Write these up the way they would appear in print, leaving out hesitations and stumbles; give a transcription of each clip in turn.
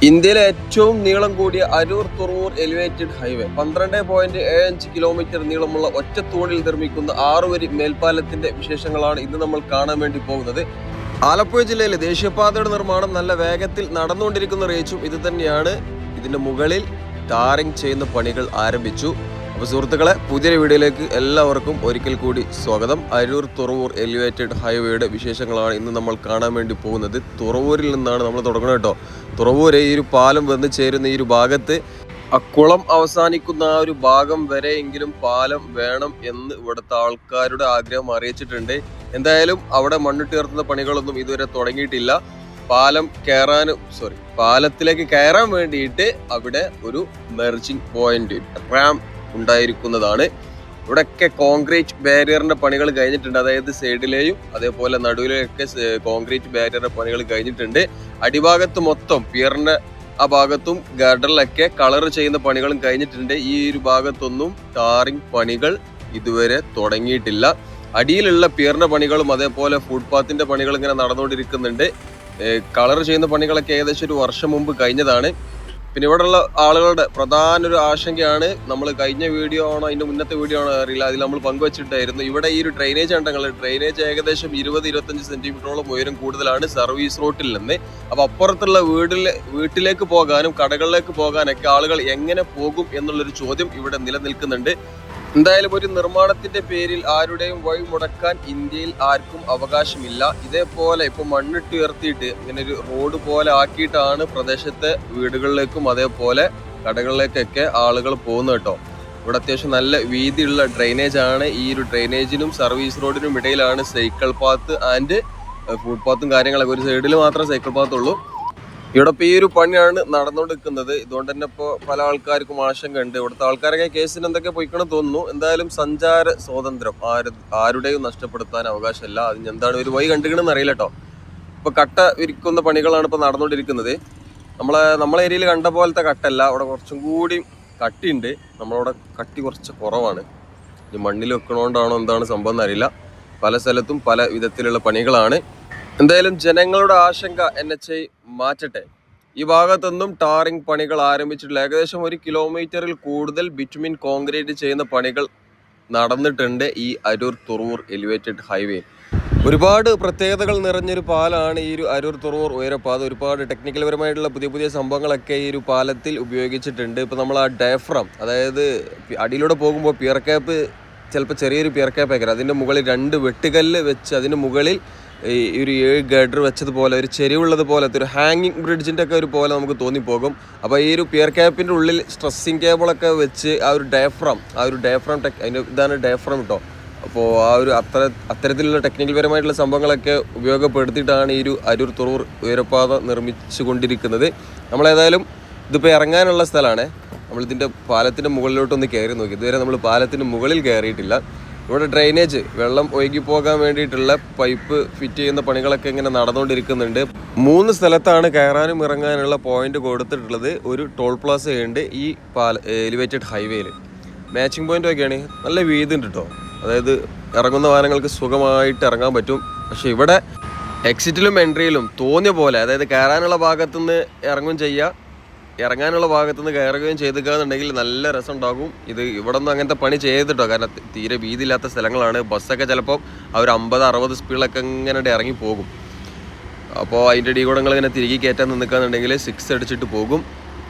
ഇന്ത്യയിലെ ഏറ്റവും നീളം കൂടിയ Aroor Thuravoor elevated highway 12.75 kilometre നീളമുള്ള ഒറ്റത്തൂണിൽ നിർമ്മിക്കുന്ന 6 വരി മേൽപ്പാലത്തിന്റെ വിശേഷങ്ങളാണ് ഇന്ന് നമ്മൾ കാണാൻ വേണ്ടി പോകുന്നത്. ആലപ്പുഴ ജില്ലയിലെ ദേശീയപാതയുടെ നിർമ്മാണം നല്ല വേഗത്തിൽ നടന്നുകൊണ്ടിരിക്കുന്ന റേച്ചും ഇത് തന്നെയാണ്. ഇതിന്റെ മുകളിൽ ടാറിംഗ് ചെയ്യുന്ന പണികൾ ആരംഭിച്ചു. അപ്പോൾ സുഹൃത്തുക്കളെ, പുതിയൊരു വീഡിയോയിലേക്ക് എല്ലാവർക്കും ഒരിക്കൽ കൂടി സ്വാഗതം. അരൂർ തുറവൂർ എലിവേറ്റഡ് ഹൈവേയുടെ വിശേഷങ്ങളാണ് ഇന്ന് നമ്മൾ കാണാൻ വേണ്ടി പോകുന്നത്. തുറവൂരിൽ നിന്നാണ് നമ്മൾ തുടങ്ങുന്നത് കേട്ടോ. തുറവൂര് ഈ ഒരു പാലം വന്ന് ചേരുന്ന ഈ ഒരു ഭാഗത്ത് ആ കുളം അവസാനിക്കുന്ന ആ ഒരു ഭാഗം വരെയെങ്കിലും പാലം വേണം എന്ന് ഇവിടുത്തെ ആൾക്കാരുടെ ആഗ്രഹം അറിയിച്ചിട്ടുണ്ട്. എന്തായാലും അവിടെ മണ്ണിട്ടുയർത്തുന്ന പണികളൊന്നും ഇതുവരെ തുടങ്ങിയിട്ടില്ല. പാലത്തിലേക്ക് കയറാൻ വേണ്ടിയിട്ട് അവിടെ ഒരു മെർജിംഗ് പോയിന്റ് റാം ഉണ്ടായിരിക്കുന്നതാണ്. ഇവിടെയൊക്കെ കോൺക്രീറ്റ് ബാരിയറിന്റെ പണികൾ കഴിഞ്ഞിട്ടുണ്ട്. അതായത് സൈഡിലെയും അതേപോലെ നടുവിലെയൊക്കെ കോൺക്രീറ്റ് ബാരിയറിന്റെ പണികൾ കഴിഞ്ഞിട്ടുണ്ട്. അടിഭാഗത്ത് മൊത്തം പിയറിന്റെ ആ ഭാഗത്തും ഗർഡറിലൊക്കെ കളർ ചെയ്യുന്ന പണികളും കഴിഞ്ഞിട്ടുണ്ട്. ഈ ഒരു ഭാഗത്തൊന്നും ടാറിംഗ് പണികൾ ഇതുവരെ തുടങ്ങിയിട്ടില്ല. അടിയിലുള്ള പിയറിന്റെ പണികളും അതേപോലെ ഫുട്പാത്തിന്റെ പണികൾ ഇങ്ങനെ നടന്നുകൊണ്ടിരിക്കുന്നുണ്ട്. കളർ ചെയ്യുന്ന പണികളൊക്കെ ഏകദേശം ഒരു വർഷം മുമ്പ് കഴിഞ്ഞതാണ്. പിന്നെ ഇവിടെയുള്ള ആളുകളുടെ പ്രധാന ഒരു ആശങ്കയാണ്, നമ്മൾ കഴിഞ്ഞ വീഡിയോ ആണോ അതിന്റെ മുന്നത്തെ വീഡിയോ ആണോ അറിയില്ല, അതിൽ നമ്മൾ പങ്കുവച്ചിട്ടായിരുന്നു. ഇവിടെ ഈ ഒരു ഡ്രെയിനേജ് ഉണ്ടെങ്കിൽ ഡ്രെയിനേജ് ഏകദേശം 20-25 സെന്റിമീറ്ററോളം ഉയരം കൂടുതലാണ് സർവീസ് റോട്ടിൽ നിന്ന്. അപ്പൊ അപ്പുറത്തുള്ള വീട്ടിലേക്ക് പോകാനും കടകളിലേക്ക് പോകാനൊക്കെ ആളുകൾ എങ്ങനെ പോകും എന്നുള്ളൊരു ചോദ്യം ഇവിടെ നിലനിൽക്കുന്നുണ്ട്. എന്തായാലും ഒരു നിർമ്മാണത്തിന്റെ പേരിൽ ആരുടെയും വഴി മുടക്കാൻ ഇന്ത്യയിൽ ആർക്കും അവകാശമില്ല. ഇതേപോലെ ഇപ്പൊ മണ്ണിട്ടുയർത്തിയിട്ട് ഇങ്ങനെ ഒരു റോഡ് പോലെ ആക്കിയിട്ടാണ് പ്രദേശത്തെ വീടുകളിലേക്കും അതേപോലെ കടകളിലേക്കൊക്കെ ആളുകൾ പോകുന്നത് കേട്ടോ. ഇവിടെ അത്യാവശ്യം നല്ല വീതിയുള്ള ഡ്രെയിനേജ് ആണ്. ഈ ഒരു ഡ്രെയിനേജിനും സർവീസ് റോഡിനും ഇടയിലാണ് സൈക്കിൾ പാത്ത് ആൻഡ് ഫുട്പാത്തും കാര്യങ്ങളൊക്കെ. ഒരു സൈഡിൽ മാത്രമേ സൈക്കിൾ പാത്ത് ഉള്ളൂ. ഇവിടെ ഇപ്പോൾ ഈ ഒരു പണിയാണ് നടന്നുകൊണ്ടിരിക്കുന്നത്. ഇതുകൊണ്ട് തന്നെ ഇപ്പോൾ പല ആൾക്കാർക്കും ആശങ്ക ഉണ്ട്. ഇവിടുത്തെ ആൾക്കാരൊക്കെ കേസിന് എന്തൊക്കെ പോയിക്കണം തോന്നുന്നു. എന്തായാലും സഞ്ചാര സ്വാതന്ത്ര്യം ആരുടെയും നഷ്ടപ്പെടുത്താൻ അവകാശമില്ല. അതിന് എന്താണ് ഒരു വഴി കണ്ടുകണമെന്ന് അറിയില്ല കേട്ടോ. ഇപ്പോൾ കട്ട വിരിക്കുന്ന പണികളാണ് ഇപ്പോൾ നടന്നുകൊണ്ടിരിക്കുന്നത്. നമ്മളെ ഏരിയയിൽ കണ്ട പോലത്തെ കട്ടല്ല, അവിടെ കുറച്ചും കൂടി കട്ടിയുണ്ട്. നമ്മളവിടെ കട്ടി കുറച്ച് കുറവാണ്. ഈ മണ്ണിൽ വെക്കണോണ്ടാണോ എന്താണ് സംഭവം എന്നറിയില്ല. പല സ്ഥലത്തും പല വിധത്തിലുള്ള പണികളാണ്. എന്തായാലും ജനങ്ങളുടെ ആശങ്ക NHI മാറ്റട്ടെ. ഈ ഭാഗത്തൊന്നും ടാറിംഗ് പണികൾ ആരംഭിച്ചിട്ടില്ല. ഏകദേശം 1 കിലോമീറ്ററിൽ കൂടുതൽ ബിറ്റുമിൻ കോൺക്രീറ്റ് ചെയ്യുന്ന പണികൾ നടന്നിട്ടുണ്ട് ഈ അരൂർ തുറവൂർ എലിവേറ്റഡ് ഹൈവേ. ഒരുപാട് പ്രത്യേകതകൾ നിറഞ്ഞൊരു പാലമാണ് ഈ ഒരു അരൂർ തുറവൂർ ഉയരപ്പാത. ഒരുപാട് ടെക്നിക്കൽ പരമായിട്ടുള്ള പുതിയ സംഭവങ്ങളൊക്കെ ഈ ഒരു പാലത്തിൽ ഉപയോഗിച്ചിട്ടുണ്ട്. ഇപ്പോൾ നമ്മൾ ആ ഡയഫ്രം, അതായത് അടിയിലൂടെ പോകുമ്പോൾ പിയർ ക്യാപ്പ് ചിലപ്പോൾ ചെറിയൊരു പിയർ ക്യാപ്പ് ആയിരിക്കും, അതിൻ്റെ മുകളിൽ 2 വെട്ടുകല്ല് വെച്ച് അതിന് മുകളിൽ ഈ ഒരു 7 ഗഡർ വെച്ചതുപോലെ ഒരു ചെരിവുള്ളത് പോലത്തെ ഒരു ഹാങ്ങിങ് ബ്രിഡ്ജിൻ്റെ ഒക്കെ ഒരു പോലെ നമുക്ക് തോന്നിപ്പോകും. അപ്പോൾ ഈ ഒരു പിയർ ക്യാപ്പിൻ്റെ ഉള്ളിൽ സ്ട്രെസ്സിങ് കേബിളൊക്കെ വെച്ച് ആ ഒരു ഡയഫ്രം അതിൻ്റെ ഇതാണ് ഡയഫ്രം കേട്ടോ. അപ്പോൾ ആ ഒരു അത്തരത്തിലുള്ള ടെക്നിക്കൽ പരമായിട്ടുള്ള സംഭവങ്ങളൊക്കെ ഉപയോഗപ്പെടുത്തിയിട്ടാണ് ഈ ഒരു അരൂർ തുറവൂർ ഉയരപ്പാത നിർമ്മിച്ചു കൊണ്ടിരിക്കുന്നത്. നമ്മളേതായാലും ഇതിപ്പോൾ ഇറങ്ങാനുള്ള സ്ഥലമാണ്. നമ്മളിതിൻ്റെ പാലത്തിൻ്റെ മുകളിലോട്ടൊന്ന് കയറി നോക്കി. ഇതുവരെ നമ്മൾ പാലത്തിൻ്റെ മുകളിൽ കയറിയിട്ടില്ല. ഇവിടെ ഡ്രെയിനേജ് വെള്ളം ഒഴുകി പോകാൻ വേണ്ടിയിട്ടുള്ള പൈപ്പ് ഫിറ്റ് ചെയ്യുന്ന പണികളൊക്കെ ഇങ്ങനെ നടന്നുകൊണ്ടിരിക്കുന്നുണ്ട്. 3 സ്ഥലത്താണ് കയറാനും ഇറങ്ങാനുള്ള പോയിന്റ് കൊടുത്തിട്ടുള്ളത്. ഒരു ടോൾ പ്ലാസ ഉണ്ട് ഈ എലിവേറ്റഡ് ഹൈവേയിൽ. മാച്ചിങ് പോയിന്റ് ഒക്കെയാണ്. നല്ല വീതി ഉണ്ട് കേട്ടോ. അതായത് ഇറങ്ങുന്ന വാഹനങ്ങൾക്ക് സുഖമായിട്ട് ഇറങ്ങാൻ പറ്റും. പക്ഷെ ഇവിടെ എക്സിറ്റിലും എൻട്രിയിലും തോന്നിയ പോലെ, അതായത് കയറാനുള്ള ഭാഗത്തുനിന്ന് ഇറങ്ങും ചെയ്യുക, ഇറങ്ങാനുള്ള ഭാഗത്തുനിന്ന് കയറുകയും ചെയ്തുകയെന്നുണ്ടെങ്കിൽ നല്ല രസം ഉണ്ടാകും. ഇവിടെ ഒന്നും അങ്ങനത്തെ പണി ചെയ്തിട്ടോ, കാരണം തീരെ വീതിയില്ലാത്ത സ്ഥലങ്ങളാണ്. ബസ്സൊക്കെ ചിലപ്പോൾ അവർ 50-60 സ്പീഡിലൊക്കെ ഇങ്ങനെ ഇറങ്ങി പോകും. അപ്പോൾ അതിൻ്റെ ഇടീകൂടങ്ങൾ ഇങ്ങനെ തിരികെ കയറ്റാൻ നിൽക്കുകയെന്നുണ്ടെങ്കിൽ 6 അടിച്ചിട്ട് പോകും.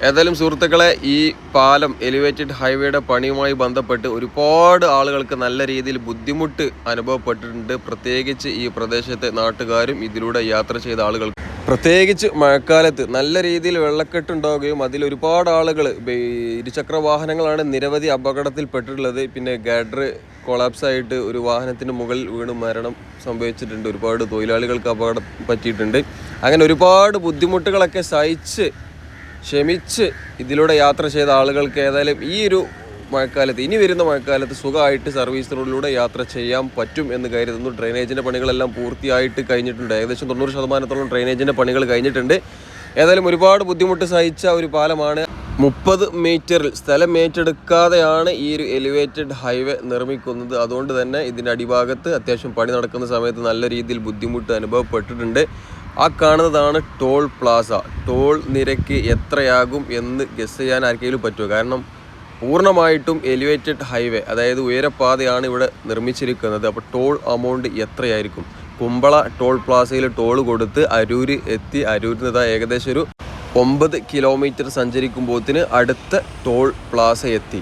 ഏതായാലും സുഹൃത്തുക്കളെ, ഈ പാലം എലിവേറ്റഡ് ഹൈവേയുടെ പണിയുമായി ബന്ധപ്പെട്ട് ഒരുപാട് ആളുകൾക്ക് നല്ല രീതിയിൽ ബുദ്ധിമുട്ട് അനുഭവപ്പെട്ടിട്ടുണ്ട്. പ്രത്യേകിച്ച് ഈ പ്രദേശത്തെ നാട്ടുകാരും ഇതിലൂടെ യാത്ര ചെയ്ത ആളുകൾ, പ്രത്യേകിച്ച് മഴക്കാലത്ത് നല്ല രീതിയിൽ വെള്ളക്കെട്ടുണ്ടാവുകയും അതിലൊരുപാട് ആളുകൾ, ഇരുചക്ര വാഹനങ്ങളാണ് നിരവധി അപകടത്തിൽപ്പെട്ടിട്ടുള്ളത്. പിന്നെ ഗഡർ കൊളാപ്സായിട്ട് ഒരു വാഹനത്തിൻ്റെ മുകളിൽ വീണ് മരണം സംഭവിച്ചിട്ടുണ്ട്. ഒരുപാട് തൊഴിലാളികൾക്ക് അപകടം പറ്റിയിട്ടുണ്ട്. അങ്ങനെ ഒരുപാട് ബുദ്ധിമുട്ടുകളൊക്കെ സഹിച്ച് ക്ഷമിച്ച് ഇതിലൂടെ യാത്ര ചെയ്ത ആളുകൾക്ക് ഏതായാലും ഈ ഒരു മഴക്കാലത്ത്, ഇനി വരുന്ന മഴക്കാലത്ത് സുഖമായിട്ട് സർവീസ് റോഡിലൂടെ യാത്ര ചെയ്യാൻ പറ്റും എന്ന് കരുതുന്നു. ഡ്രെയിനേജിൻ്റെ പണികളെല്ലാം പൂർത്തിയായിട്ട് കഴിഞ്ഞിട്ടുണ്ട്. ഏകദേശം 90% ഡ്രെയിനേജിൻ്റെ പണികൾ കഴിഞ്ഞിട്ടുണ്ട്. ഏതായാലും ഒരുപാട് ബുദ്ധിമുട്ട് സഹിച്ച ഒരു പാലമാണ്. 30 മീറ്ററിൽ സ്ഥലം ഏറ്റെടുക്കാതെയാണ് ഈ ഒരു എലിവേറ്റഡ് ഹൈവേ നിർമ്മിക്കുന്നത്. അതുകൊണ്ട് തന്നെ ഇതിൻ്റെ അടിഭാഗത്ത് അത്യാവശ്യം പണി നടക്കുന്ന സമയത്ത് നല്ല രീതിയിൽ ബുദ്ധിമുട്ട് അനുഭവപ്പെട്ടിട്ടുണ്ട്. ആ കാണുന്നതാണ് ടോൾ പ്ലാസ. ടോൾ നിരക്ക് എത്രയാകും എന്ന് ഗസ് ചെയ്യാൻ ആർക്കെങ്കിലും പറ്റുമോ? കാരണം പൂർണ്ണമായിട്ടും എലിവേറ്റഡ് ഹൈവേ, അതായത് ഉയരപ്പാതയാണ് ഇവിടെ നിർമ്മിച്ചിരിക്കുന്നത്. അപ്പോൾ ടോൾ അമൗണ്ട് എത്രയായിരിക്കും? കുമ്പള ടോൾ പ്ലാസയിൽ ടോൾ കൊടുത്ത് അരൂര് എത്തി, അരൂരിൽ നിന്ന് ഏകദേശം ഒരു 9 കിലോമീറ്റർ സഞ്ചരിക്കുമ്പോഴത്തിന് അടുത്ത ടോൾ പ്ലാസ എത്തി.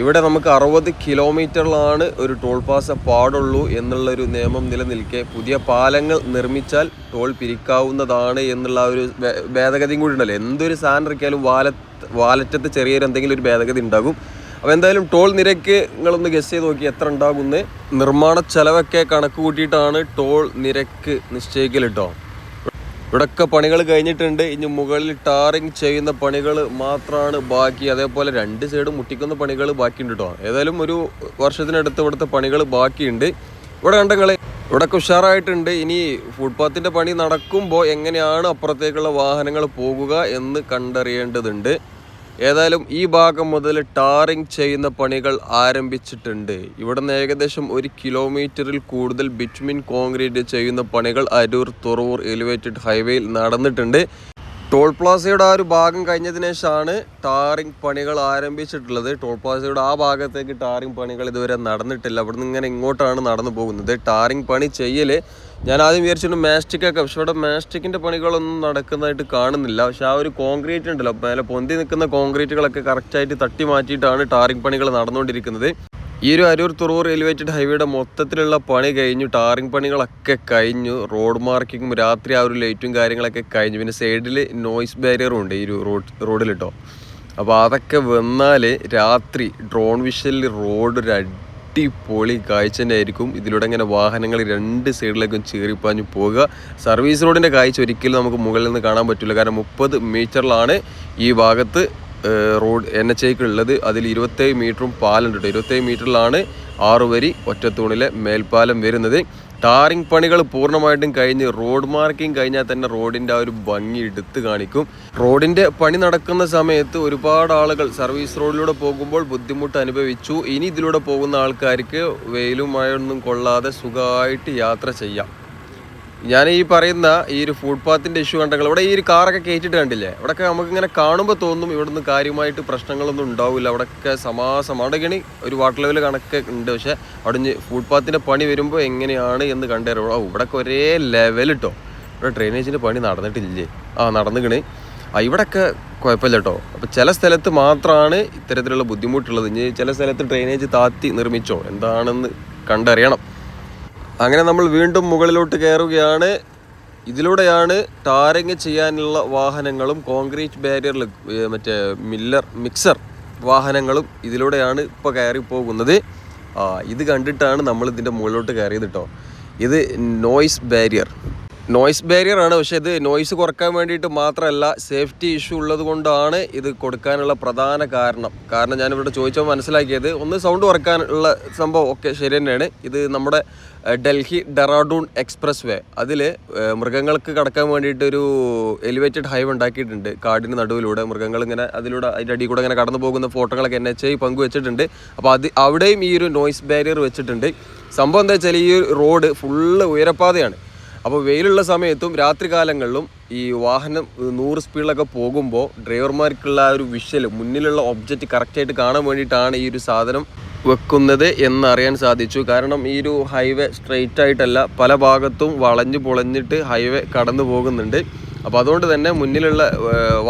ഇവിടെ നമുക്ക് 60 കിലോമീറ്ററിലാണ് ഒരു ടോൾ പ്ലാസ പാടുള്ളൂ എന്നുള്ളൊരു നിയമം നിലനിൽക്കെ പുതിയ പാലങ്ങൾ നിർമ്മിച്ചാൽ ടോൾ പിരിക്കാവുന്നതാണ് എന്നുള്ള ഒരു ഭേദഗതിയും കൂടി ഉണ്ടല്ലോ. എന്തൊരു സാധനം ഇറക്കിയാലും വാലറ്റത്ത് ചെറിയൊരു എന്തെങ്കിലും ഒരു ഭേദഗതി ഉണ്ടാകും. അപ്പോൾ എന്തായാലും ടോൾ നിരക്ക് നിങ്ങളൊന്ന് ഗസ് ചെയ്ത് നോക്കി എത്ര ഉണ്ടാകുമെന്ന്. നിർമ്മാണ ചെലവൊക്കെ കണക്ക് കൂട്ടിയിട്ടാണ് ടോൾ നിരക്ക് നിശ്ചയിക്കൽ കേട്ടോ. ഇവിടെയൊക്കെ പണികൾ കഴിഞ്ഞിട്ടുണ്ട്. ഇനി മുകളിൽ ടാറിങ് ചെയ്യുന്ന പണികൾ മാത്രമാണ് ബാക്കി. അതേപോലെ 2 സൈഡും മുട്ടിക്കുന്ന പണികൾ ബാക്കിയുണ്ട് കേട്ടോ. ഏതായാലും ഒരു വർഷത്തിനടുത്ത് ഇവിടുത്തെ പണികൾ ബാക്കിയുണ്ട്. ഇവിടെ കണ്ടങ്ങൾ ഇവിടെയൊക്കെ ഉഷാറായിട്ടുണ്ട്. ഇനി ഫുട്പാത്തിൻ്റെ പണി നടക്കുമ്പോൾ എങ്ങനെയാണ് അപ്പുറത്തേക്കുള്ള വാഹനങ്ങൾ പോകുക എന്ന് കണ്ടറിയേണ്ടതുണ്ട്. ഏതായാലും ഈ ഭാഗം മുതൽ ടാറിങ് ചെയ്യുന്ന പണികൾ ആരംഭിച്ചിട്ടുണ്ട്. ഇവിടുന്ന് ഏകദേശം 1 കിലോമീറ്ററിൽ കൂടുതൽ ബിറ്റുമിൻ കോൺക്രീറ്റ് ചെയ്യുന്ന പണികൾ അരൂർ തുറവൂർ എലിവേറ്റഡ് ഹൈവേയിൽ നടന്നിട്ടുണ്ട്. ടോൾ പ്ലാസയുടെ ആ ഒരു ഭാഗം കഴിഞ്ഞതിന് ശേഷമാണ് ടാറിങ് പണികൾ ആരംഭിച്ചിട്ടുള്ളത്. ടോൾ പ്ലാസയുടെ ആ ഭാഗത്തേക്ക് ടാറിങ് പണികൾ ഇതുവരെ നടന്നിട്ടില്ല. അവിടെ നിന്ന് ഇങ്ങനെ ഇങ്ങോട്ടാണ് നടന്നു പോകുന്നത്. ടാറിങ് പണി ചെയ്യൽ ഞാൻ ആദ്യം വിചാരിച്ചിട്ട് മാസ്റ്റിക്കൊക്കെ, പക്ഷെ ഇവിടെ മാസ്റ്റിക്കിൻ്റെ പണികളൊന്നും നടക്കുന്നതായിട്ട് കാണുന്നില്ല. പക്ഷെ ആ ഒരു കോൺക്രീറ്റ് ഉണ്ടല്ലോ, മേലെ പൊന്തി നിൽക്കുന്ന കോൺക്രീറ്റുകളൊക്കെ കറക്റ്റായിട്ട് തട്ടി മാറ്റിയിട്ടാണ് ടാറിങ് പണികൾ നടന്നുകൊണ്ടിരിക്കുന്നത്. ഈ ഒരു അരൂർ തുറവൂർ എലിവേറ്റഡ് ഹൈവേയുടെ മൊത്തത്തിലുള്ള പണി കഴിഞ്ഞു. ടാറിങ് പണികളൊക്കെ കഴിഞ്ഞു. റോഡ് മാർക്കിങ്ങും രാത്രി ആ ഒരു ലൈറ്റും കാര്യങ്ങളൊക്കെ കഴിഞ്ഞു. പിന്നെ സൈഡിൽ നോയ്സ് ബാരിയറും ഉണ്ട് ഈ ഒരു റോഡിൽ കേട്ടോ. അപ്പോൾ അതൊക്കെ വന്നാൽ രാത്രി ഡ്രോൺ വിഷനിൽ റോഡ് ഒരു അടിപൊളി കാഴ്ച തന്നെ ആയിരിക്കും. ഇതിലൂടെ ഇങ്ങനെ വാഹനങ്ങൾ 2 സൈഡിലേക്കും ചീറിപ്പാഞ്ഞു പോകുക. സർവീസ് റോഡിൻ്റെ കാഴ്ച ഒരിക്കലും നമുക്ക് മുകളിൽ നിന്ന് കാണാൻ പറ്റില്ല. കാരണം 30 മീറ്ററിലാണ് ഈ ഭാഗത്ത് റോഡ് NH ഉള്ളത്. അതിൽ 27 മീറ്ററും പാലം ഉണ്ട്. 27 മീറ്ററിലാണ് 6 വരി ഒറ്റത്തൂണിലെ മേൽപ്പാലം വരുന്നത്. ടാറിങ് പണികൾ പൂർണ്ണമായിട്ടും കഴിഞ്ഞ് റോഡ് മാർക്കിംഗ് കഴിഞ്ഞാൽ തന്നെ റോഡിൻ്റെ ആ ഒരു ഭംഗി എടുത്ത് കാണിക്കും. റോഡിൻ്റെ പണി നടക്കുന്ന സമയത്ത് ഒരുപാട് ആളുകൾ സർവീസ് റോഡിലൂടെ പോകുമ്പോൾ ബുദ്ധിമുട്ട് അനുഭവിച്ചു. ഇനി ഇതിലൂടെ പോകുന്ന ആൾക്കാർക്ക് വെയിലും മഴയൊന്നും കൊള്ളാതെ സുഖമായിട്ട് യാത്ര ചെയ്യാം. ഞാൻ ഈ പറയുന്ന ഈ ഒരു ഫുട്പാത്തിൻ്റെ ഇഷ്യൂ കണ്ടെങ്കിൽ ഇവിടെ ഈ ഒരു കാറൊക്കെ കയറ്റിയിട്ട് കണ്ടില്ലേ, ഇവിടെയൊക്കെ നമുക്കിങ്ങനെ കാണുമ്പോൾ തോന്നും ഇവിടുന്ന് കാര്യമായിട്ട് പ്രശ്നങ്ങളൊന്നും ഉണ്ടാവില്ല. അവിടെയൊക്കെ അവിടെയൊക്കെയാണ് ഒരു വാട്ടർ ലെവൽ കണക്ക് ഉണ്ട്. പക്ഷേ അവിടെ ഫുട്പാത്തിൻ്റെ പണി വരുമ്പോൾ എങ്ങനെയാണ് എന്ന് കണ്ടറിയാം. ഇവിടെയൊക്കെ ഒരേ ലെവൽ കേട്ടോ. ഇവിടെ ഡ്രെയിനേജിൻ്റെ പണി നടന്നിട്ടില്ലേ? നടന്നിക്കണ്. ഇവിടെയൊക്കെ കുഴപ്പമില്ല കേട്ടോ. അപ്പോൾ ചില സ്ഥലത്ത് മാത്രമാണ് ഇത്തരത്തിലുള്ള ബുദ്ധിമുട്ടുള്ളത്. ഇനി ചില സ്ഥലത്ത് ഡ്രെയിനേജ് താത്തി നിർമ്മിച്ചോ എന്താണെന്ന് കണ്ടറിയണം. അങ്ങനെ നമ്മൾ വീണ്ടും മുകളിലോട്ട് കയറുകയാണ്. ഇതിലൂടെയാണ് ടാറിങ് ചെയ്യാനുള്ള വാഹനങ്ങളും കോൺക്രീറ്റ് ബാരിയറിൽ മറ്റേ മിക്സർ വാഹനങ്ങളും ഇതിലൂടെയാണ് ഇപ്പോൾ കയറി പോകുന്നത്. ഇത് കണ്ടിട്ടാണ് നമ്മൾ ഇതിൻ്റെ മുകളിലോട്ട് കയറിയത് കേട്ടോ. ഇത് നോയ്സ് ബാരിയർ ആണ്. പക്ഷേ ഇത് നോയ്സ് കുറക്കാൻ വേണ്ടിയിട്ട് മാത്രമല്ല, സേഫ്റ്റി ഇഷ്യൂ ഉള്ളത് കൊണ്ടാണ് ഇത് കൊടുക്കാനുള്ള പ്രധാന കാരണം ഞാനിവിടെ ചോദിച്ചപ്പോൾ മനസ്സിലാക്കിയത്, ഒന്ന് സൗണ്ട് കുറക്കാനുള്ള സംഭവം ഒക്കെ ശരി തന്നെയാണ്. ഇത് നമ്മുടെ ഡൽഹി ഡെറാഡൂൺ എക്സ്പ്രസ് വേ, അതിൽ മൃഗങ്ങൾക്ക് കടക്കാൻ വേണ്ടിയിട്ടൊരു എലിവേറ്റഡ് ഹൈവേ ഉണ്ടാക്കിയിട്ടുണ്ട്. കാടിന് നടുവിലൂടെ മൃഗങ്ങൾ ഇങ്ങനെ അതിലൂടെ അതിൻ്റെ അടിയിൽ കൂടെ ഇങ്ങനെ കടന്നു പോകുന്ന ഫോട്ടോകളൊക്കെ NH പങ്കുവെച്ചിട്ടുണ്ട്. അപ്പോൾ അവിടെയും ഈ ഒരു നോയ്സ് ബാരിയർ വെച്ചിട്ടുണ്ട്. സംഭവം എന്താ വെച്ചാൽ ഈ റോഡ് ഫുള്ള് ഉയരപ്പാതയാണ്. അപ്പോൾ വെയിലുള്ള സമയത്തും രാത്രി കാലങ്ങളിലും ഈ വാഹനം 100 സ്പീഡിലൊക്കെ പോകുമ്പോൾ ഡ്രൈവർമാർക്കുള്ള ആ ഒരു വിഷ്വൽ, മുന്നിലുള്ള ഒബ്ജക്റ്റ് കറക്റ്റായിട്ട് കാണാൻ വേണ്ടിയിട്ടാണ് ഈ ഒരു സാധനം വെക്കുന്നത് എന്നറിയാൻ സാധിച്ചു. കാരണം ഈ ഒരു ഹൈവേ സ്ട്രെയിറ്റ് ആയിട്ടല്ല, പല ഭാഗത്തും വളഞ്ഞു പൊളഞ്ഞിട്ട് ഹൈവേ കടന്നു പോകുന്നുണ്ട്. അപ്പോൾ അതുകൊണ്ട് തന്നെ മുന്നിലുള്ള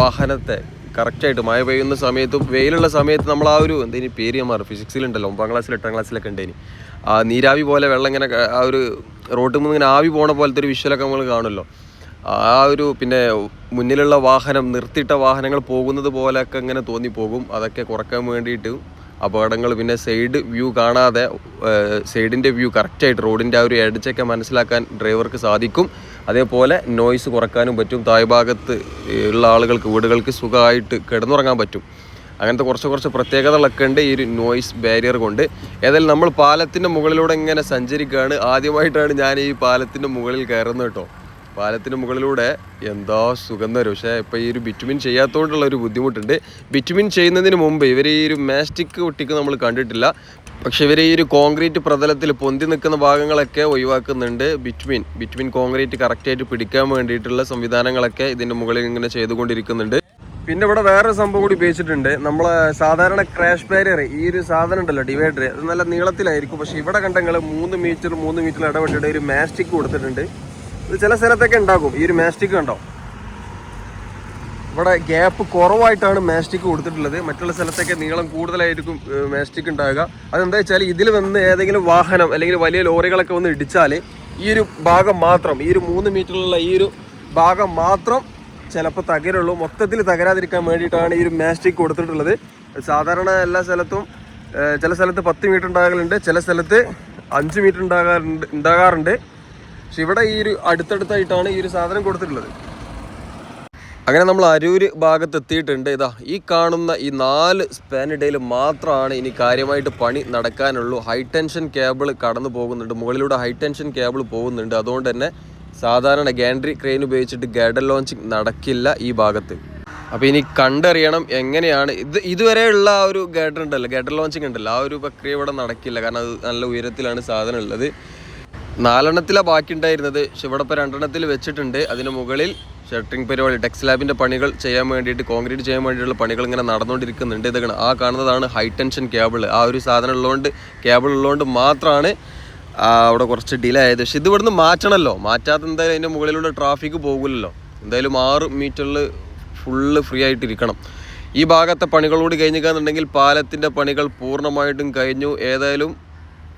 വാഹനത്തെ കറക്റ്റായിട്ട് മഴ പെയ്യുന്ന സമയത്തും വെയിലുള്ള സമയത്ത് നമ്മൾ ആ ഒരു എന്തെങ്കിലും പേര് ഞാൻ മാറും, ഫിസിക്സിലുണ്ടല്ലോ 9ാം ക്ലാസ്സിൽ 8ാം ക്ലാസ്സിലൊക്കെ ഉണ്ടേനി, ആ നീരാവി പോലെ വെള്ളം ഇങ്ങനെ ആ ഒരു റോട്ടിൽ നിന്ന് ഇങ്ങനെ ആവി പോണ പോലത്തെ ഒരു വിഷ്വലൊക്കെ നമ്മൾ കാണുമല്ലോ. ആ ഒരു പിന്നെ മുന്നിലുള്ള വാഹനം, നിർത്തിയിട്ട വാഹനങ്ങൾ പോകുന്നത് പോലെയൊക്കെ ഇങ്ങനെ തോന്നിപ്പോകും. അതൊക്കെ കുറക്കാൻ വേണ്ടിയിട്ട് അപകടങ്ങൾ, പിന്നെ സൈഡ് വ്യൂ കാണാതെ സൈഡിൻ്റെ വ്യൂ കറക്റ്റായിട്ട് റോഡിൻ്റെ ആ ഒരു എഡ്ജൊക്കെ മനസ്സിലാക്കാൻ ഡ്രൈവർക്ക് സാധിക്കും. അതേപോലെ നോയ്സ് കുറക്കാനും പറ്റും. താഴ്ഭാഗത്ത് ഉള്ള ആളുകൾക്ക്, വീടുകൾക്ക് സുഖമായിട്ട് കിടന്നുറങ്ങാൻ പറ്റും. അങ്ങനത്തെ കുറച്ച് പ്രത്യേകതകളൊക്കെ ഉണ്ട് ഈ ഒരു നോയ്സ് ബാരിയർ കൊണ്ട്. ഏതായാലും നമ്മൾ പാലത്തിൻ്റെ മുകളിലൂടെ ഇങ്ങനെ സഞ്ചരിക്കുകയാണ്. ആദ്യമായിട്ടാണ് ഞാൻ ഈ പാലത്തിൻ്റെ മുകളിൽ കയറുന്നത് കേട്ടോ. പാലത്തിന് മുകളിലൂടെ എന്താ സുഗന്ധം. പക്ഷേ ഇപ്പോൾ ഈ ഒരു ബിറ്റുമിൻ ചെയ്യാത്തതുകൊണ്ടുള്ള ഒരു ബുദ്ധിമുട്ടുണ്ട്. ബിറ്റുമിൻ ചെയ്യുന്നതിന് മുമ്പ് ഇവർ ഈ ഒരു മാസ്റ്റിക് ഒട്ടിക്ക് നമ്മൾ കണ്ടിട്ടില്ല. പക്ഷെ ഇവർ ഈ ഒരു കോൺക്രീറ്റ് പ്രതലത്തിൽ പൊന്തി നിൽക്കുന്ന ഭാഗങ്ങളൊക്കെ ഒഴിവാക്കുന്നുണ്ട്. ബിറ്റുമിൻ കോൺക്രീറ്റ് കറക്റ്റായിട്ട് പിടിക്കാൻ വേണ്ടിയിട്ടുള്ള സംവിധാനങ്ങളൊക്കെ ഇതിൻ്റെ മുകളിൽ ഇങ്ങനെ ചെയ്തുകൊണ്ടിരിക്കുന്നുണ്ട്. പിന്നെ ഇവിടെ വേറെ സംഭവം കൂടി ഉപയോഗിച്ചിട്ടുണ്ട്. നമ്മളെ സാധാരണ ക്രാഷ് ബാരിയർ ഈ ഒരു സാധനം ഉണ്ടല്ലോ, ഡിവൈഡർ, അത് നല്ല നീളത്തിലായിരിക്കും. പക്ഷെ ഇവിടെ കണ്ടെങ്കിൽ 3 മീറ്റർ ഇടപെട്ടിട്ട് ഒരു മാസ്റ്റിക് കൊടുത്തിട്ടുണ്ട്. ഇത് ചില സ്ഥലത്തൊക്കെ ഉണ്ടാകും. ഈ ഒരു മാസ്റ്റിക് കണ്ടോ, ഇവിടെ ഗ്യാപ്പ് കുറവായിട്ടാണ് മാസ്റ്റിക് കൊടുത്തിട്ടുള്ളത്. മറ്റുള്ള സ്ഥലത്തൊക്കെ നീളം കൂടുതലായിരിക്കും മാസ്റ്റിക് ഉണ്ടാകുക. അതെന്താ വെച്ചാൽ ഇതിൽ വന്ന് ഏതെങ്കിലും വാഹനം അല്ലെങ്കിൽ വലിയ ലോറികളൊക്കെ വന്ന് ഇടിച്ചാൽ ഈ ഒരു ഭാഗം മാത്രം, ഈ ഒരു 3 മീറ്ററിലുള്ള ഈ ഒരു ഭാഗം മാത്രം ചിലപ്പോൾ തകരുള്ളൂ. മൊത്തത്തിൽ തകരാതിരിക്കാൻ വേണ്ടിയിട്ടാണ് ഈ ഒരു മാസ്റ്റിക് കൊടുത്തിട്ടുള്ളത്. സാധാരണ എല്ലാ സ്ഥലത്തും ചില സ്ഥലത്ത് 10 മീറ്റർ ഉണ്ടാകലുണ്ട്, ചില സ്ഥലത്ത് 5 മീറ്റർ ഉണ്ടാകാറുണ്ട്. പക്ഷെ ഇവിടെ ഈ ഒരു അടുത്തടുത്തായിട്ടാണ് ഈ ഒരു സാധനം കൊടുത്തിട്ടുള്ളത്. അങ്ങനെ നമ്മൾ അരൂര് ഭാഗത്ത് എത്തിയിട്ടുണ്ട്. ഇതാ ഈ കാണുന്ന ഈ 4 സ്പാനിടയിൽ മാത്രമാണ് ഇനി കാര്യമായിട്ട് പണി നടക്കാനുള്ളൂ. ഹൈ ടെൻഷൻ കേബിൾ കടന്നു പോകുന്നുണ്ട്, മുകളിലൂടെ ഹൈ ടെൻഷൻ കേബിൾ പോകുന്നുണ്ട്. അതുകൊണ്ട് തന്നെ സാധാരണ ഗാൻഡ്രി ക്രെയിൻ ഉപയോഗിച്ചിട്ട് ഗാഡർ ലോഞ്ചിങ് നടക്കില്ല ഈ ഭാഗത്ത്. അപ്പോൾ ഇനി കണ്ടറിയണം എങ്ങനെയാണ് ഇതുവരെയുള്ള ആ ഒരു ഗാഡർ ഉണ്ടല്ലോ, ഗാഡർ ലോഞ്ചിങ് ഉണ്ടല്ലോ, ആ ഒരു പ്രക്രിയ ഇവിടെ നടക്കില്ല. കാരണം അത് നല്ല ഉയരത്തിലാണ് സാധനം ഉള്ളത്. 4 എണ്ണത്തിലാണ് ബാക്കി ഉണ്ടായിരുന്നത്. പക്ഷെ ഇവിടെ ഇപ്പോൾ 2 എണ്ണത്തിൽ വെച്ചിട്ടുണ്ട്. അതിന് മുകളിൽ ഷട്ടറിങ് പരിപാടി, ടെക്സ് ലാബിൻ്റെ പണികൾ ചെയ്യാൻ വേണ്ടിയിട്ട്, കോൺക്രീറ്റ് ചെയ്യാൻ വേണ്ടിയിട്ടുള്ള പണികൾ ഇങ്ങനെ നടന്നുകൊണ്ടിരിക്കുന്നുണ്ട്. ഇതൊക്കെ ആ കാണുന്നതാണ് ഹൈ ടെൻഷൻ കേബിൾ. ആ ഒരു സാധനം ഉള്ളതുകൊണ്ട്, കേബിൾ ഉള്ളതുകൊണ്ട് മാത്രമാണ് അവിടെ കുറച്ച് ഡിലേ ആയത്. പക്ഷെ ഇത് ഇവിടുന്ന് മാറ്റണമല്ലോ, മാറ്റാത്ത എന്തായാലും അതിൻ്റെ മുകളിലൂടെ ട്രാഫിക് പോകില്ലല്ലോ. എന്തായാലും 6 മീറ്ററിൽ ഫുള്ള് ഫ്രീ ആയിട്ടിരിക്കണം. ഈ ഭാഗത്തെ പണികളോട് കഴിഞ്ഞിരിക്കുകയെന്നുണ്ടെങ്കിൽ പാലത്തിൻ്റെ പണികൾ പൂർണ്ണമായിട്ടും കഴിഞ്ഞു. ഏതായാലും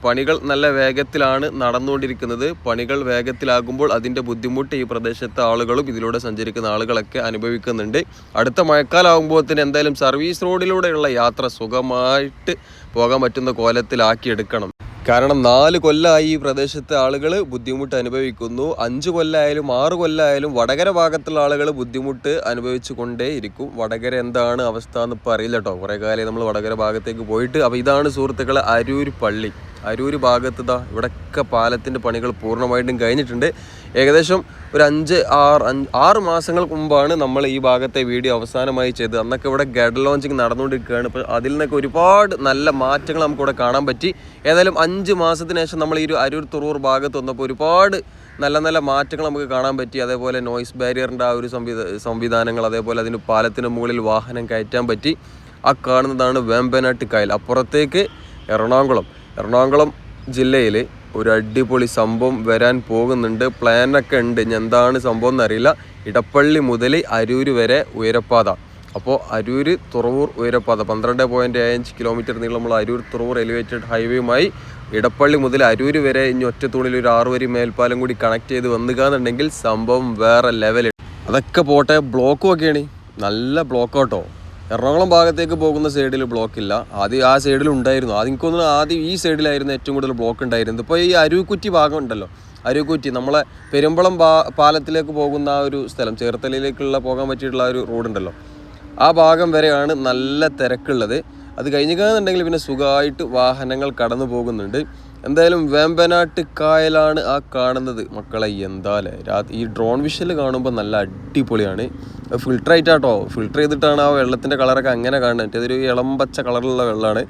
പണികൾ നല്ല വേഗത്തിലാണ് നടന്നുകൊണ്ടിരിക്കുന്നത്. പണികൾ വേഗത്തിലാകുമ്പോൾ അതിൻ്റെ ബുദ്ധിമുട്ട് ഈ പ്രദേശത്തെ ആളുകളും ഇതിലൂടെ സഞ്ചരിക്കുന്ന ആളുകളൊക്കെ അനുഭവിക്കുന്നുണ്ട്. അടുത്ത മഴക്കാലമാകുമ്പോൾ തന്നെ എന്തായാലും സർവീസ് റോഡിലൂടെയുള്ള യാത്ര സുഖമായിട്ട് പോകാൻ പറ്റുന്ന കോലത്തിലാക്കിയെടുക്കണം. കാരണം 4 കൊല്ലമായി ഈ പ്രദേശത്തെ ആളുകൾ ബുദ്ധിമുട്ട് അനുഭവിക്കുന്നു. 5 കൊല്ലമായാലും 6 കൊല്ലമായാലും വടകര ഭാഗത്തുള്ള ആളുകൾ ബുദ്ധിമുട്ട് അനുഭവിച്ചു കൊണ്ടേ ഇരിക്കും. വടകര എന്താണ് അവസ്ഥ എന്ന് ഇപ്പോൾ അറിയില്ല കേട്ടോ. കുറേ കാലം നമ്മൾ വടകര ഭാഗത്തേക്ക് പോയിട്ട്. അപ്പോൾ ഇതാണ് സുഹൃത്തുക്കളെ അരൂർ പള്ളി. അരൂർ ഭാഗത്ത് ഇവിടെയൊക്കെ പാലത്തിൻ്റെ പണികൾ പൂർണ്ണമായിട്ടും കഴിഞ്ഞിട്ടുണ്ട്. ഏകദേശം ഒരു 6 മാസങ്ങൾക്ക് മുമ്പാണ് നമ്മൾ ഈ ഭാഗത്തെ വീഡിയോ അവസാനമായി ചെയ്തത്. അന്നൊക്കെ ഇവിടെ ഗാഡർ ലോഞ്ചിങ് നടന്നുകൊണ്ടിരിക്കുകയാണ്. ഇപ്പോൾ അതിൽ നിന്നൊക്കെ ഒരുപാട് നല്ല മാറ്റങ്ങൾ നമുക്കിവിടെ കാണാൻ പറ്റി. ഏതായാലും 5 മാസത്തിന് ശേഷം നമ്മൾ ഈ ഒരു അരൂർ തുറവൂർ ഭാഗത്ത് വന്നപ്പോൾ ഒരുപാട് നല്ല മാറ്റങ്ങൾ നമുക്ക് കാണാൻ പറ്റി. അതേപോലെ നോയ്സ് ബാരിയറിൻ്റെ ആ ഒരു സംവിധാനങ്ങൾ, അതേപോലെ അതിന് പാലത്തിന് മുകളിൽ വാഹനം കയറ്റാൻ പറ്റി. ആ കാണുന്നതാണ് വേമ്പനാട്ട് കായൽ. അപ്പുറത്തേക്ക് എറണാകുളം ജില്ലയിൽ ഒരു അടിപൊളി സംഭവം വരാൻ പോകുന്നുണ്ട്. പ്ലാനൊക്കെ ഉണ്ട്. ഇനി എന്താണ് സംഭവം എന്നറിയില്ല. ഇടപ്പള്ളി മുതൽ അരൂർ വരെ ഉയരപ്പാത. അപ്പോൾ അരൂർ തുറവൂർ ഉയരപ്പാത 12.5 കിലോമീറ്റർ നീളമുള്ള അരൂർ തുറവൂർ എലിവേറ്റഡ് ഹൈവേയുമായി ഇടപ്പള്ളി മുതൽ അരൂർ വരെ ഇനി ഒറ്റ തൂണിൽ ഒരു 6 വരി മേൽപ്പാലം കൂടി കണക്ട് ചെയ്ത് വന്നുകയെന്നുണ്ടെങ്കിൽ സംഭവം വേറെ ലെവൽ. അതൊക്കെ പോട്ടെ, ബ്ലോക്കും ഒക്കെയാണ്, നല്ല ബ്ലോക്കോട്ടോ. എറണാകുളം ഭാഗത്തേക്ക് പോകുന്ന സൈഡിൽ ബ്ലോക്കില്ല. ആദ്യം ആ സൈഡിൽ ഉണ്ടായിരുന്നു. എനിക്കൊന്നും ആദ്യം ഈ സൈഡിലായിരുന്നു ഏറ്റവും കൂടുതൽ ബ്ലോക്ക് ഉണ്ടായിരുന്നത്. ഇപ്പോൾ ഈ അരൂക്കുറ്റി ഭാഗം ഉണ്ടല്ലോ, അരൂക്കുറ്റി നമ്മളെ പെരുമ്പളം പാലത്തിലേക്ക് പോകുന്ന ആ ഒരു സ്ഥലം, ചേർത്തലയിലേക്കുള്ള പോകാൻ പറ്റിയിട്ടുള്ള ആ ഒരു റോഡുണ്ടല്ലോ, ആ ഭാഗം വരെയാണ് നല്ല തിരക്കുള്ളത്. അത് കഴിഞ്ഞിരിക്കുകയെന്നുണ്ടെങ്കിൽ പിന്നെ സുഖമായിട്ട് വാഹനങ്ങൾ കടന്നു പോകുന്നുണ്ട്. എന്തായാലും വേമ്പനാട്ട് കായലാണ് ആ കാണുന്നത് മക്കളെ. എന്താല്ലേ ഈ ഡ്രോൺ വിഷ്വൽ കാണുമ്പോൾ നല്ല അടിപൊളിയാണ്. ഫിൽട്ടർ ആയിട്ടാട്ടോ, ഫിൽട്ടർ ചെയ്തിട്ടാണ് ആ വെള്ളത്തിൻ്റെ കളറൊക്കെ അങ്ങനെ കാണുന്നത്. അതൊരു ഇളമ്പച്ച കളറുള്ള വെള്ളമാണ്.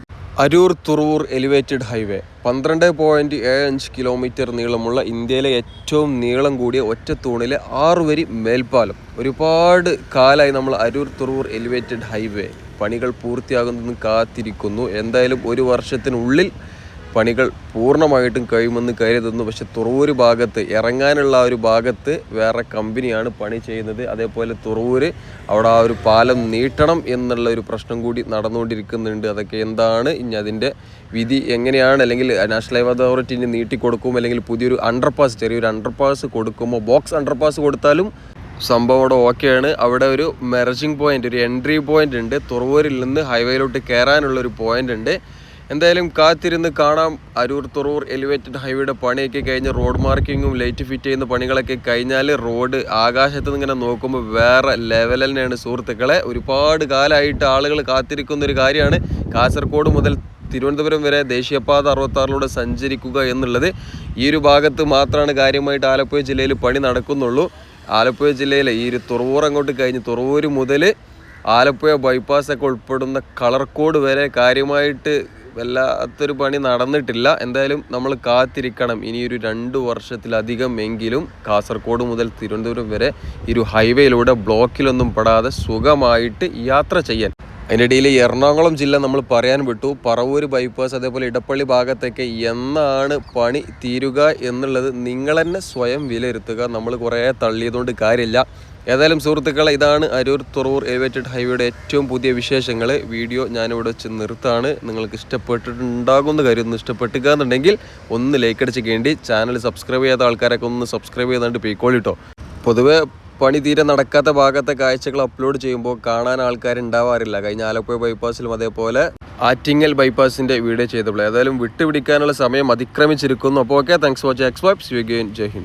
Aroor Thuravoor elevated highway 12.7 kilometre നീളമുള്ള ഇന്ത്യയിലെ ഏറ്റവും നീളം കൂടിയ ഒറ്റ തൂണിലെ 6 വരി മേൽപ്പാലം. ഒരുപാട് കാലമായി നമ്മൾ അരൂർ തുറവൂർ എലിവേറ്റഡ് ഹൈവേ പണികൾ പൂർത്തിയാകുന്നതെന്ന് കാത്തിരിക്കുന്നു. എന്തായാലും 1 വർഷത്തിനുള്ളിൽ പണികൾ പൂർണ്ണമായിട്ടും കഴിയുമെന്ന് കരുതുന്നു. പക്ഷെ തുറവൂർ ഭാഗത്ത് ഇറങ്ങാനുള്ള ഒരു ഭാഗത്ത് വേറെ കമ്പനിയാണ് പണി ചെയ്യുന്നത്. അതേപോലെ തുറവൂർ അവിടെ ആ ഒരു പാലം നീട്ടണം എന്നുള്ള ഒരു പ്രശ്നം കൂടി നടന്നുകൊണ്ടിരിക്കുന്നുണ്ട്. അതൊക്കെ എന്താണ് ഇനി അതിൻ്റെ വിധി എങ്ങനെയാണ്, അല്ലെങ്കിൽ നാഷണൽ ഹൈവേ അതോറിറ്റി ഇനി നീട്ടിക്കൊടുക്കും, അല്ലെങ്കിൽ പുതിയൊരു അണ്ടർപാസ്, ചെറിയൊരു അണ്ടർപാസ് കൊടുക്കുമോ, ബോക്സ് അണ്ടർപാസ് കൊടുത്താലും സംഭവം അവിടെ ഓക്കെയാണ്. അവിടെ ഒരു മെർജിങ് പോയിന്റ്, ഒരു എൻട്രി പോയിന്റ് ഉണ്ട്. തുറവൂരിൽ നിന്ന് ഹൈവേയിലോട്ട് കയറാനുള്ളൊരു പോയിന്റ് ഉണ്ട്. എന്തായാലും കാത്തിരുന്ന് കാണാം. അരൂർ തുറവൂർ എലിവേറ്റഡ് ഹൈവേയുടെ പണിയൊക്കെ കഴിഞ്ഞ് റോഡ് മാർക്കിങ്ങും ലൈറ്റ് ഫിറ്റ് ചെയ്യുന്ന പണികളൊക്കെ കഴിഞ്ഞാൽ റോഡ് ആകാശത്ത് നിന്ന് ഇങ്ങനെ നോക്കുമ്പോൾ വേറെ ലെവൽ തന്നെയാണ് സുഹൃത്തുക്കളെ. ഒരുപാട് കാലമായിട്ട് ആളുകൾ കാത്തിരിക്കുന്ന ഒരു കാര്യമാണ്. കാസർഗോഡ് മുതൽ തിരുവനന്തപുരം വരെ ദേശീയപാത 66 സഞ്ചരിക്കുക എന്നുള്ളത് ഈ ഒരു ഭാഗത്ത് മാത്രമാണ് കാര്യമായിട്ട് ആലപ്പുഴ ജില്ലയിൽ പണി നടക്കുന്നുള്ളൂ. ആലപ്പുഴ ജില്ലയിലെ ഈ ഒരു തുറവൂർ അങ്ങോട്ട് കഴിഞ്ഞ് തുറവൂർ മുതൽ ആലപ്പുഴ ബൈപ്പാസൊക്കെ ഉൾപ്പെടുന്ന കളർക്കോട് വരെ കാര്യമായിട്ട് വല്ലാത്തൊരു പണി നടന്നിട്ടില്ല. എന്തായാലും നമ്മൾ കാത്തിരിക്കണം. ഇനിയൊരു 2 വർഷത്തിലധികം എങ്കിലും കാസർഗോഡ് മുതൽ തിരുവനന്തപുരം വരെ ഈ ഒരു ഹൈവേയിലൂടെ ബ്ലോക്കിലൊന്നും പെടാതെ സുഖമായിട്ട് യാത്ര ചെയ്യാൻ. അതിൻ്റെ ഇടയിൽ എറണാകുളം ജില്ല നമ്മൾ പറയാൻ വിട്ടു. പറവൂർ ബൈപ്പാസ് അതേപോലെ ഇടപ്പള്ളി ഭാഗത്തൊക്കെ എന്നാണ് പണി തീരുക എന്നുള്ളത് നിങ്ങൾ തന്നെ സ്വയം വിലയിരുത്തുക. നമ്മൾ കുറേ തള്ളിയതുകൊണ്ട് കാര്യമില്ല. ഏതായാലും സുഹൃത്തുക്കളെ, ഇതാണ് അരൂർ തുറവൂർ എലിവേറ്റഡ് ഹൈവേയുടെ ഏറ്റവും പുതിയ വിശേഷങ്ങൾ. വീഡിയോ ഞാനിവിടെ വെച്ച് നിർത്താണ്. നിങ്ങൾക്ക് ഇഷ്ടപ്പെട്ടിട്ടുണ്ടാകുമെന്ന് കരുതുന്നു. ഇഷ്ടപ്പെട്ടുക എന്നുണ്ടെങ്കിൽ ഒന്ന് ലൈക്ക് അടിച്ച് കേണ്ടി, ചാനൽ സബ്സ്ക്രൈബ് ചെയ്യാത്ത ആൾക്കാരൊക്കെ ഒന്ന് സബ്സ്ക്രൈബ് ചെയ്തുകൊണ്ട് പോയിക്കോളിട്ടോ. പൊതുവെ പണി തീരെ നടക്കാത്ത ഭാഗത്തെ കാഴ്ചകൾ അപ്ലോഡ് ചെയ്യുമ്പോൾ കാണാൻ ആൾക്കാരുണ്ടാവാറില്ല. കഴിഞ്ഞ ആലപ്പുഴ ബൈപ്പാസിലും അതേപോലെ ആറ്റിങ്ങൽ ബൈപ്പാസിൻ്റെ വീഡിയോ ചെയ്തപ്പോൾ ഏതായാലും വിട്ടുപിടിക്കാനുള്ള സമയം അതിക്രമിച്ചിരിക്കുന്നു. അപ്പോൾ okay, thanks for watching. Jai Hind.